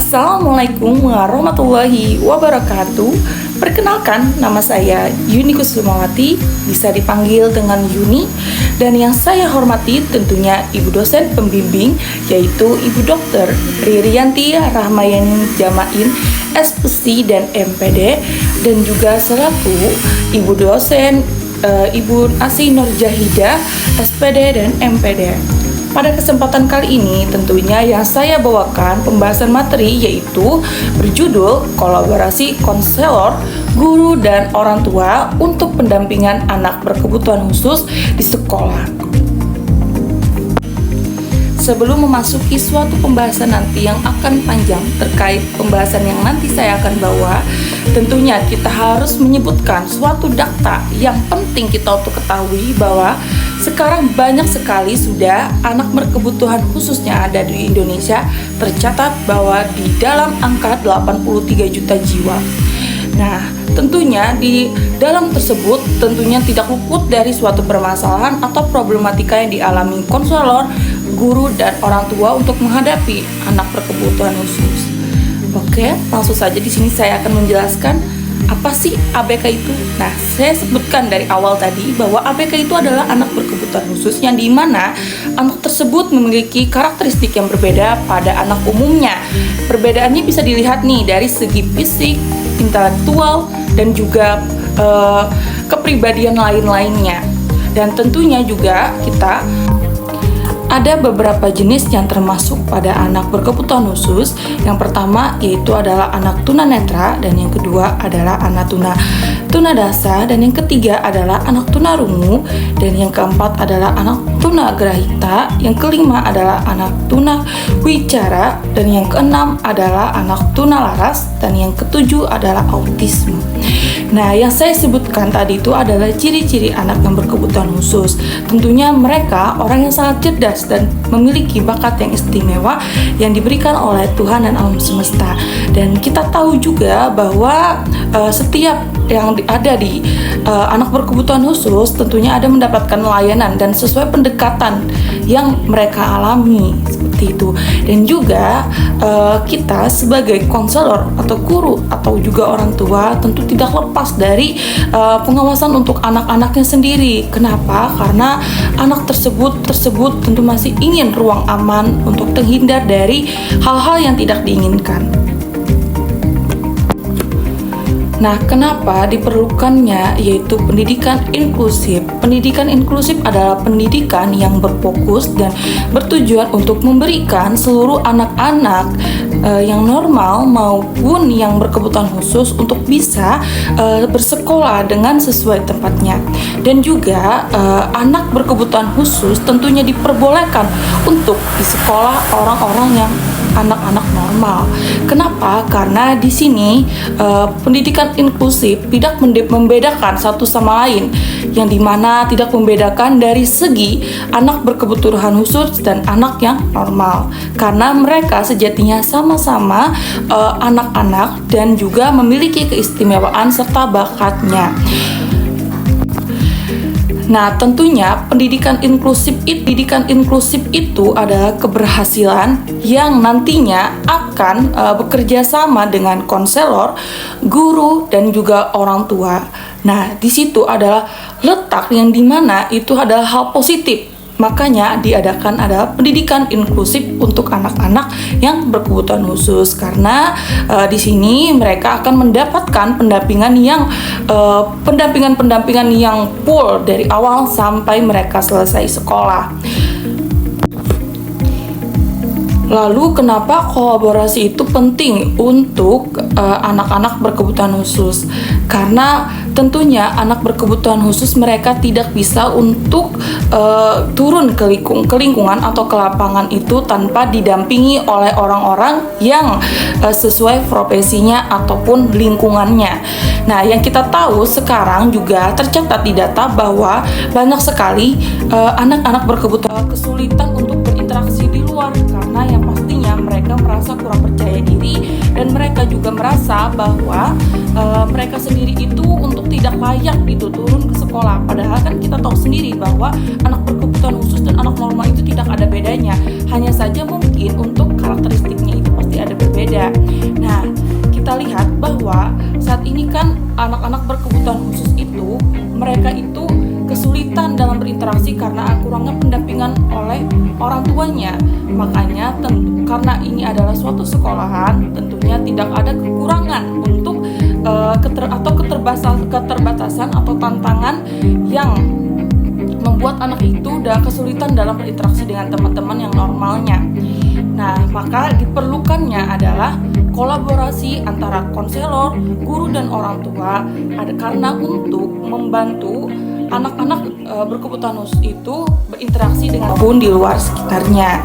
Assalamualaikum warahmatullahi wabarakatuh. Perkenalkan, nama saya Yuni Kusumawati, bisa dipanggil dengan Yuni. Dan yang saya hormati tentunya Ibu dosen pembimbing, yaitu Ibu Dr. Ririanti Rahmayani Jamain, SPC dan MPD. Dan juga selaku Ibu dosen Ibu Asi Nurjahidah, SPD dan MPD. Pada kesempatan kali ini tentunya yang saya bawakan pembahasan materi yaitu berjudul kolaborasi konselor, guru, dan orang tua untuk pendampingan anak berkebutuhan khusus di sekolah. Sebelum memasuki suatu pembahasan nanti yang akan panjang terkait pembahasan yang nanti saya akan bawa, tentunya kita harus menyebutkan suatu data yang penting kita untuk ketahui bahwa sekarang banyak sekali sudah anak berkebutuhan khususnya ada di Indonesia, tercatat bahwa di dalam angka 83 juta jiwa. Nah, tentunya di dalam tersebut tentunya tidak luput dari suatu permasalahan atau problematika yang dialami konselor, guru, dan orang tua untuk menghadapi anak berkebutuhan khusus. Oke, langsung saja di sini saya akan menjelaskan apa sih ABK itu. Nah, saya sebutkan dari awal tadi bahwa ABK itu adalah anak berkebutuhan khusus yang dimana anak tersebut memiliki karakteristik yang berbeda pada anak umumnya. Perbedaannya bisa dilihat nih dari segi fisik, intelektual, dan juga kepribadian lain-lainnya. Dan tentunya juga kita ada beberapa jenis yang termasuk pada anak berkebutuhan khusus. Yang pertama yaitu adalah anak tunanetra, dan yang kedua adalah anak tunadasa, dan yang ketiga adalah anak tunarungu, dan yang keempat adalah anak tunagrahita, yang kelima adalah anak tunawicara, dan yang keenam adalah anak tunalaras, dan yang ketujuh adalah autisme. Nah, yang saya sebutkan tadi itu adalah ciri-ciri anak yang berkebutuhan khusus. Tentunya mereka orang yang sangat cerdas dan memiliki bakat yang istimewa yang diberikan oleh Tuhan dan alam semesta. Dan kita tahu juga bahwa setiap yang ada di anak berkebutuhan khusus tentunya ada mendapatkan layanan dan sesuai pendekatan yang mereka alami seperti itu. Dan juga kita sebagai konselor atau guru atau juga orang tua tentu tidak lepas dari pengawasan untuk anak-anaknya sendiri. Kenapa? Karena anak tersebut tentu masih ingin ruang aman untuk terhindar dari hal-hal yang tidak diinginkan. Nah, kenapa diperlukannya yaitu pendidikan inklusif? Pendidikan inklusif adalah pendidikan yang berfokus dan bertujuan untuk memberikan seluruh anak-anak yang normal maupun yang berkebutuhan khusus untuk bisa bersekolah dengan sesuai tempatnya. Dan juga anak berkebutuhan khusus tentunya diperbolehkan untuk di sekolah orang-orang yang anak-anak normal. Kenapa? Karena di sini pendidikan inklusif tidak membedakan satu sama lain, yang dimana tidak membedakan dari segi anak berkebutuhan khusus dan anak yang normal, karena mereka sejatinya sama-sama anak-anak dan juga memiliki keistimewaan serta bakatnya. Nah, tentunya pendidikan inklusif itu adalah keberhasilan yang nantinya akan bekerja sama dengan konselor, guru, dan juga orang tua. Nah, di situ adalah letak yang dimana itu adalah hal positif. Makanya diadakan adalah pendidikan inklusif untuk anak-anak yang berkebutuhan khusus, karena di sini mereka akan mendapatkan pendampingan yang full dari awal sampai mereka selesai sekolah. Lalu kenapa kolaborasi itu penting untuk anak-anak berkebutuhan khusus? Karena tentunya anak berkebutuhan khusus mereka tidak bisa untuk turun ke lingkungan atau ke lapangan itu tanpa didampingi oleh orang-orang yang sesuai profesinya ataupun lingkungannya. Nah, yang kita tahu sekarang juga tercatat di data bahwa banyak sekali anak-anak berkebutuhan kesulitan untuk berinteraksi di luar, karena yang pastinya mereka merasa kurang percaya diri dan mereka juga merasa bahwa mereka sendiri itu untuk tidak layak gitu turun ke sekolah. Padahal kan kita tahu sendiri bahwa anak berkebutuhan khusus dan anak normal itu tidak ada bedanya, hanya saja mungkin untuk karakteristiknya itu pasti ada berbeda. berbeda. Nah, kita lihat bahwa saat ini kan anak-anak berkebutuhan khusus itu mereka itu kesulitan dalam berinteraksi karena kurangnya pendampingan oleh orang tuanya. Makanya karena ini adalah suatu sekolahan, tentunya tidak ada kekurangan untuk keterbatasan atau tantangan yang membuat anak itu udah kesulitan dalam berinteraksi dengan teman-teman yang normalnya. Nah, maka diperlukannya adalah kolaborasi antara konselor, guru, dan orang tua karena untuk membantu anak-anak berkebutuhan khusus itu berinteraksi dengan pun di luar sekitarnya.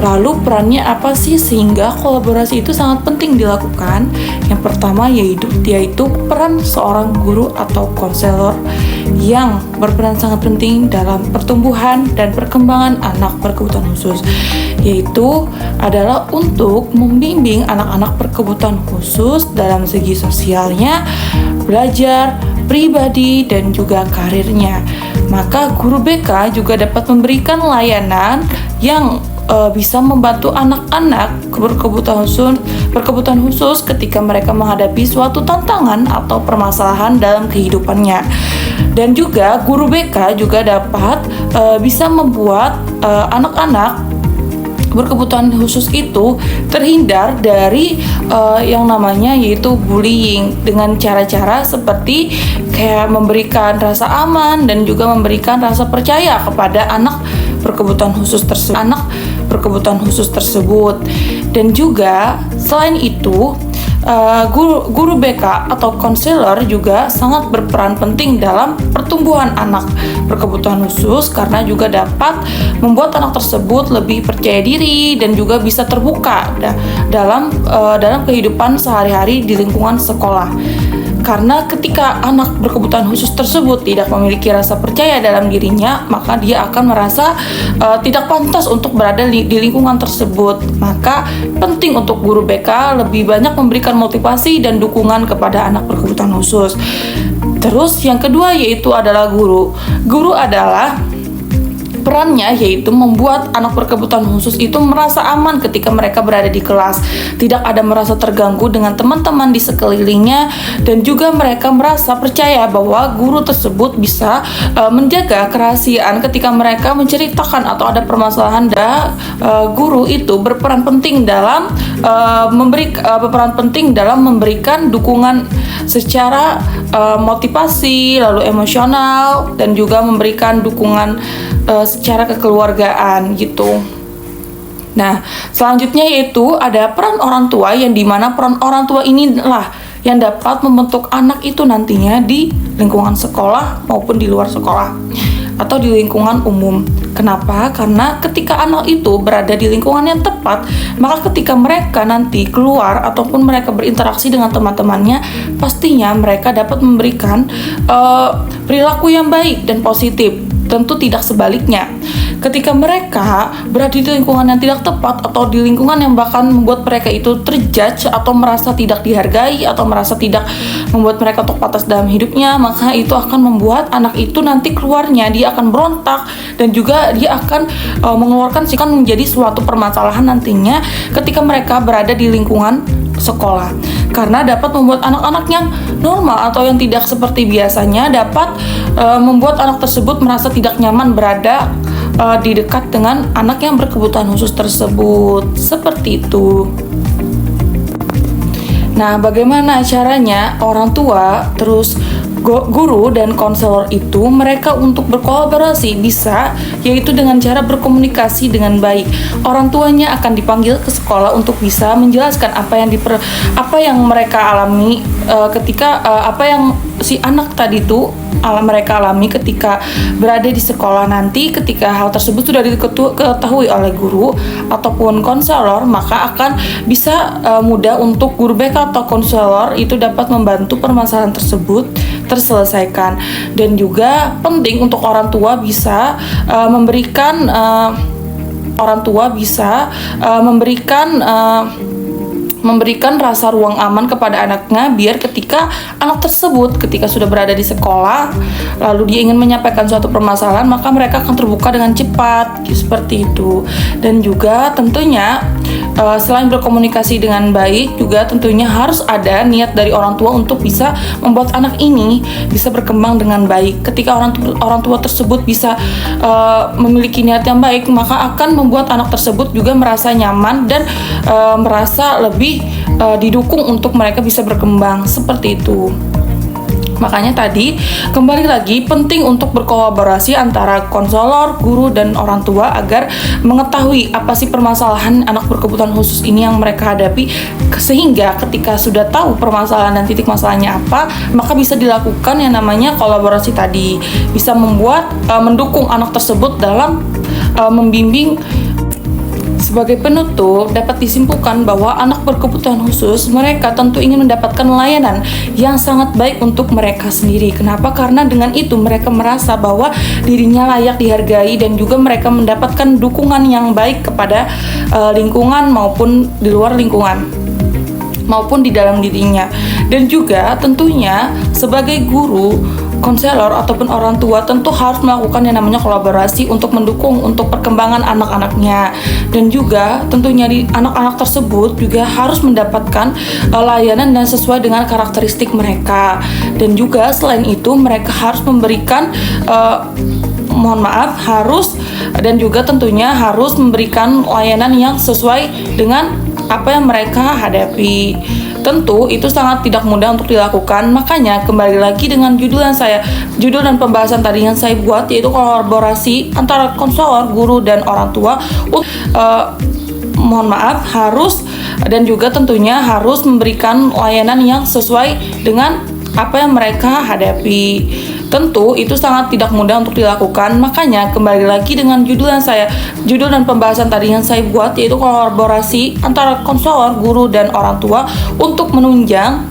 Lalu perannya apa sih sehingga kolaborasi itu sangat penting dilakukan? Yang pertama yaitu peran seorang guru atau konselor yang berperan sangat penting dalam pertumbuhan dan perkembangan anak berkebutuhan khusus, yaitu adalah untuk membimbing anak-anak berkebutuhan khusus dalam segi sosialnya, belajar, pribadi, dan juga karirnya. Maka guru BK juga dapat memberikan layanan yang bisa membantu anak-anak berkebutuhan khusus ketika mereka menghadapi suatu tantangan atau permasalahan dalam kehidupannya. Dan juga guru BK juga dapat bisa membuat anak-anak berkebutuhan khusus itu terhindar dari yang namanya yaitu bullying dengan cara-cara seperti kayak memberikan rasa aman dan juga memberikan rasa percaya kepada anak berkebutuhan khusus tersebut. Dan juga selain itu guru BK atau konselor juga sangat berperan penting dalam pertumbuhan anak berkebutuhan khusus karena juga dapat membuat anak tersebut lebih percaya diri dan juga bisa terbuka dalam kehidupan sehari-hari di lingkungan sekolah. Karena ketika anak berkebutuhan khusus tersebut tidak memiliki rasa percaya dalam dirinya, maka dia akan merasa tidak pantas untuk berada di lingkungan tersebut. Maka penting untuk guru BK lebih banyak memberikan motivasi dan dukungan kepada anak berkebutuhan khusus. Terus yang kedua yaitu adalah guru. Guru adalah perannya yaitu membuat anak berkebutuhan khusus itu merasa aman ketika mereka berada di kelas, tidak ada merasa terganggu dengan teman-teman di sekelilingnya, dan juga mereka merasa percaya bahwa guru tersebut bisa menjaga kerahasiaan ketika mereka menceritakan atau ada permasalahan. Guru itu berperan penting dalam memberikan dukungan secara motivasi, lalu emosional, dan juga memberikan dukungan secara kekeluargaan gitu. Nah, selanjutnya yaitu ada peran orang tua, yang dimana peran orang tua inilah yang dapat membentuk anak itu nantinya di lingkungan sekolah maupun di luar sekolah atau di lingkungan umum. Kenapa? Karena ketika anak itu berada di lingkungan yang tepat, maka ketika mereka nanti keluar ataupun mereka berinteraksi dengan teman-temannya, pastinya mereka dapat memberikan perilaku yang baik dan positif. Tentu tidak sebaliknya. Ketika mereka berada di lingkungan yang tidak tepat atau di lingkungan yang bahkan membuat mereka itu terjudge atau merasa tidak dihargai atau merasa tidak membuat mereka untuk pantas dalam hidupnya, maka itu akan membuat anak itu nanti keluarnya dia akan berontak dan juga dia akan mengeluarkan sikap menjadi suatu permasalahan nantinya ketika mereka berada di lingkungan sekolah, karena dapat membuat anak-anak yang normal atau yang tidak seperti biasanya dapat membuat anak tersebut merasa tidak nyaman berada di dekat dengan anak yang berkebutuhan khusus tersebut. Seperti itu. Nah, bagaimana caranya orang tua terus guru dan konselor itu mereka untuk berkolaborasi bisa, yaitu dengan cara berkomunikasi dengan baik. Orang tuanya akan dipanggil ke sekolah untuk bisa menjelaskan apa yang mereka alami apa yang si anak tadi itu mereka alami ketika berada di sekolah nanti. Ketika hal tersebut sudah diketahui oleh guru ataupun konselor, maka akan bisa mudah untuk guru BK atau konselor itu dapat membantu permasalahan tersebut terselesaikan. Dan juga penting untuk orang tua bisa memberikan rasa ruang aman kepada anaknya, biar ketika anak tersebut ketika sudah berada di sekolah lalu dia ingin menyampaikan suatu permasalahan, maka mereka akan terbuka dengan cepat seperti itu. Dan juga tentunya Selain berkomunikasi dengan baik, juga tentunya harus ada niat dari orang tua untuk bisa membuat anak ini bisa berkembang dengan baik. Ketika orang tua tersebut bisa memiliki niat yang baik, maka akan membuat anak tersebut juga merasa nyaman dan merasa lebih didukung untuk mereka bisa berkembang seperti itu. Makanya tadi kembali lagi penting untuk berkolaborasi antara konselor, guru, dan orang tua agar mengetahui apa sih permasalahan anak berkebutuhan khusus ini yang mereka hadapi, sehingga ketika sudah tahu permasalahan dan titik masalahnya apa, maka bisa dilakukan yang namanya kolaborasi tadi, bisa mendukung anak tersebut dalam membimbing. Sebagai penutup, dapat disimpulkan bahwa anak berkebutuhan khusus, mereka tentu ingin mendapatkan layanan yang sangat baik untuk mereka sendiri. Kenapa? Karena dengan itu mereka merasa bahwa dirinya layak dihargai dan juga mereka mendapatkan dukungan yang baik kepada lingkungan maupun di luar lingkungan, maupun di dalam dirinya. Dan juga tentunya sebagai guru, konselor ataupun orang tua tentu harus melakukan yang namanya kolaborasi untuk mendukung untuk perkembangan anak-anaknya. Dan juga tentunya anak-anak tersebut juga harus mendapatkan layanan dan sesuai dengan karakteristik mereka. Dan juga selain itu mereka harus memberikan dan juga tentunya harus memberikan layanan yang sesuai dengan apa yang mereka hadapi. Tentu itu sangat tidak mudah untuk dilakukan. Makanya kembali lagi dengan judul dan pembahasan tadi yang saya buat, yaitu kolaborasi antara konselor, guru, dan orang tua. Dan juga tentunya harus memberikan layanan yang sesuai dengan apa yang mereka hadapi. Tentu itu sangat tidak mudah untuk dilakukan. Makanya kembali lagi dengan judul dan pembahasan tadi yang saya buat, yaitu kolaborasi antara konselor, guru, dan orang tua untuk menunjang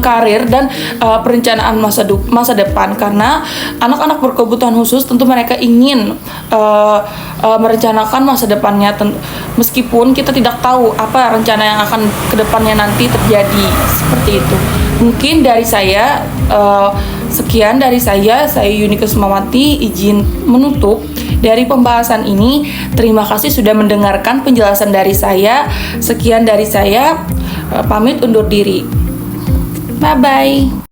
karir dan perencanaan masa depan. Karena anak-anak berkebutuhan khusus tentu mereka ingin merencanakan masa depannya, meskipun kita tidak tahu apa rencana yang akan kedepannya nanti terjadi. Seperti itu. Mungkin dari saya sekian dari saya Yuni Kusumawati izin menutup dari pembahasan ini. Terima kasih sudah mendengarkan penjelasan dari saya. Sekian dari saya, pamit undur diri. Bye-bye.